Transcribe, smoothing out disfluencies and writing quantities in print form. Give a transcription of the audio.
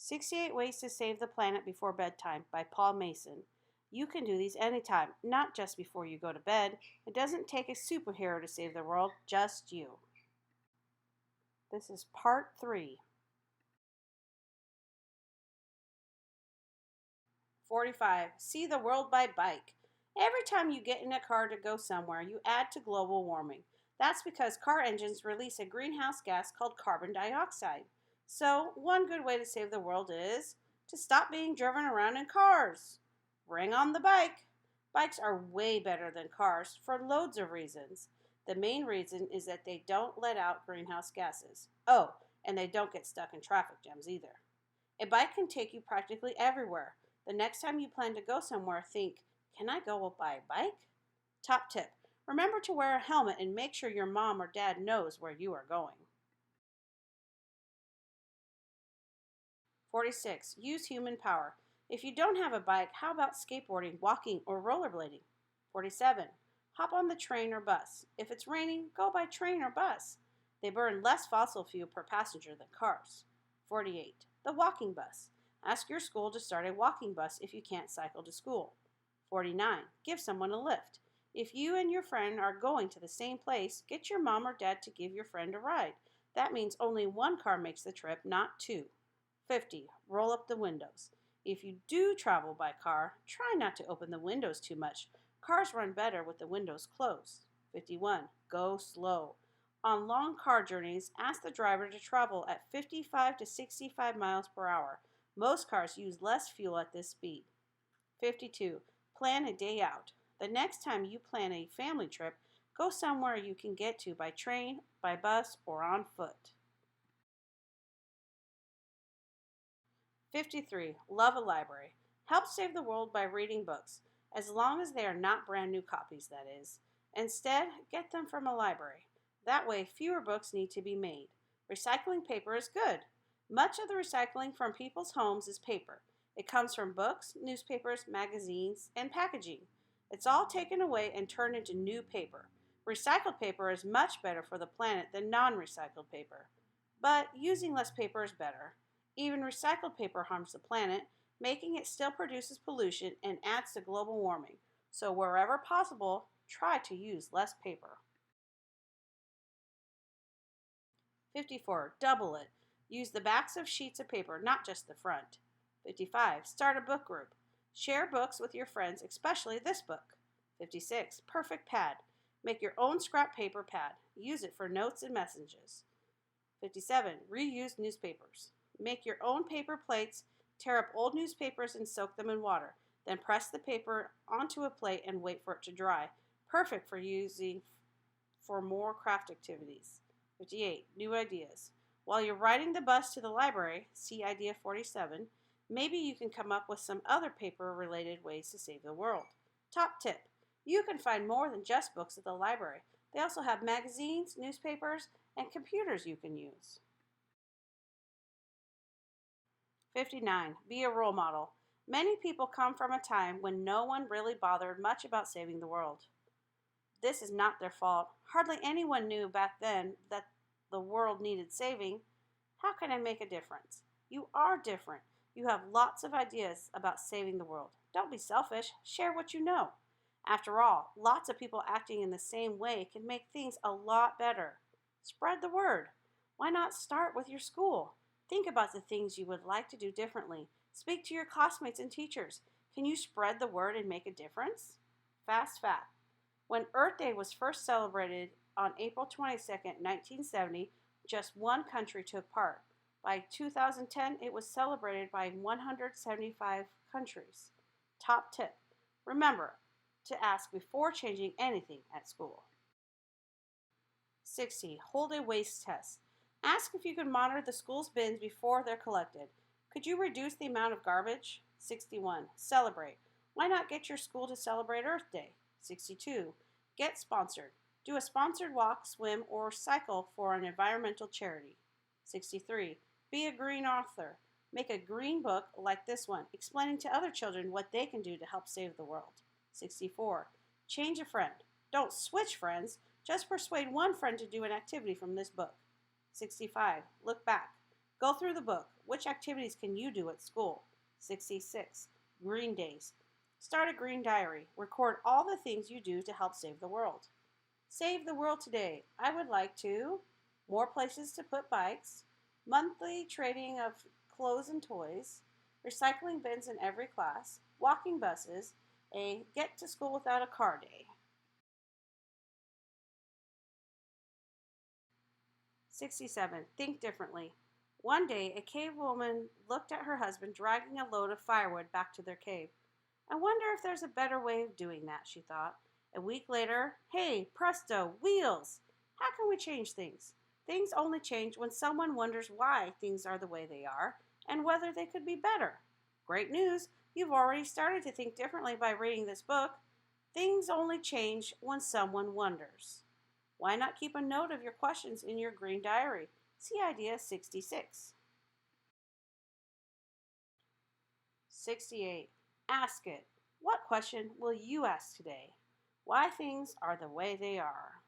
68 Ways to Save the Planet Before Bedtime by Paul Mason. You can do these anytime, not just before you go to bed. It doesn't take a superhero to save the world, just you. This is part 3. 45. See the world by bike. Every time you get in a car to go somewhere, you add to global warming. That's because car engines release a greenhouse gas called carbon dioxide. So, one good way to save the world is to stop being driven around in cars. Bring on the bike. Bikes are way better than cars for loads of reasons. The main reason is that they don't let out greenhouse gases. Oh, and they don't get stuck in traffic jams either. A bike can take you practically everywhere. The next time you plan to go somewhere, think, can I go by a bike? Top tip, remember to wear a helmet and make sure your mom or dad knows where you are going. 46. Use human power. If you don't have a bike, how about skateboarding, walking, or rollerblading? 47. Hop on the train or bus. If it's raining, go by train or bus. They burn less fossil fuel per passenger than cars. 48. The walking bus. Ask your school to start a walking bus if you can't cycle to school. 49. Give someone a lift. If you and your friend are going to the same place, get your mom or dad to give your friend a ride. That means only one car makes the trip, not two. 50. Roll up the windows. If you do travel by car, try not to open the windows too much. Cars run better with the windows closed. 51. Go slow. On long car journeys, ask the driver to travel at 55 to 65 miles per hour. Most cars use less fuel at this speed. 52. Plan a day out. The next time you plan a family trip, go somewhere you can get to by train, by bus, or on foot. 53. Love a library. Help save the world by reading books, as long as they are not brand new copies, that is. Instead, get them from a library. That way, fewer books need to be made. Recycling paper is good. Much of the recycling from people's homes is paper. It comes from books, newspapers, magazines, and packaging. It's all taken away and turned into new paper. Recycled paper is much better for the planet than non-recycled paper. But using less paper is better. Even recycled paper harms the planet, making it still produces pollution and adds to global warming. So wherever possible, try to use less paper. 54. Double it. Use the backs of sheets of paper, not just the front. 55. Start a book group. Share books with your friends, especially this book. 56. Perfect pad. Make your own scrap paper pad. Use it for notes and messages. 57. Reuse newspapers. Make your own paper plates, tear up old newspapers and soak them in water. Then press the paper onto a plate and wait for it to dry. Perfect for using for more craft activities. 58. New ideas. While you're riding the bus to the library, see Idea 47, maybe you can come up with some other paper-related ways to save the world. Top tip. You can find more than just books at the library. They also have magazines, newspapers, and computers you can use. 59. Be a role model. Many people come from a time when no one really bothered much about saving the world. This is not their fault. Hardly anyone knew back then that the world needed saving. How can I make a difference? You are different. You have lots of ideas about saving the world. Don't be selfish. Share what you know. After all, lots of people acting in the same way can make things a lot better. Spread the word. Why not start with your school? Think about the things you would like to do differently. Speak to your classmates and teachers. Can you spread the word and make a difference? Fast fact. When Earth Day was first celebrated on April 22, 1970, just one country took part. By 2010, it was celebrated by 175 countries. Top tip. Remember to ask before changing anything at school. 60. Hold a waste test. Ask if you can monitor the school's bins before they're collected. Could you reduce the amount of garbage? 61. Celebrate. Why not get your school to celebrate Earth Day? 62. Get sponsored. Do a sponsored walk, swim, or cycle for an environmental charity. 63. Be a green author. Make a green book like this one, explaining to other children what they can do to help save the world. 64. Change a friend. Don't switch friends. Just persuade one friend to do an activity from this book. 65. Look back. Go through the book. Which activities can you do at school? 66. Green Days. Start a green diary. Record all the things you do to help save the world. Save the world today. I would like to more places to put bikes, monthly trading of clothes and toys, recycling bins in every class, walking buses, a get to school without a car day. 67. Think differently. One day, a cave woman looked at her husband dragging a load of firewood back to their cave. I wonder if there's a better way of doing that, she thought. A week later, hey, presto, wheels! How can we change things? Things only change when someone wonders why things are the way they are and whether they could be better. Great news! You've already started to think differently by reading this book. Things only change when someone wonders. Why not keep a note of your questions in your green diary? See idea 66. 68. Ask it. What question will you ask today? Why things are the way they are.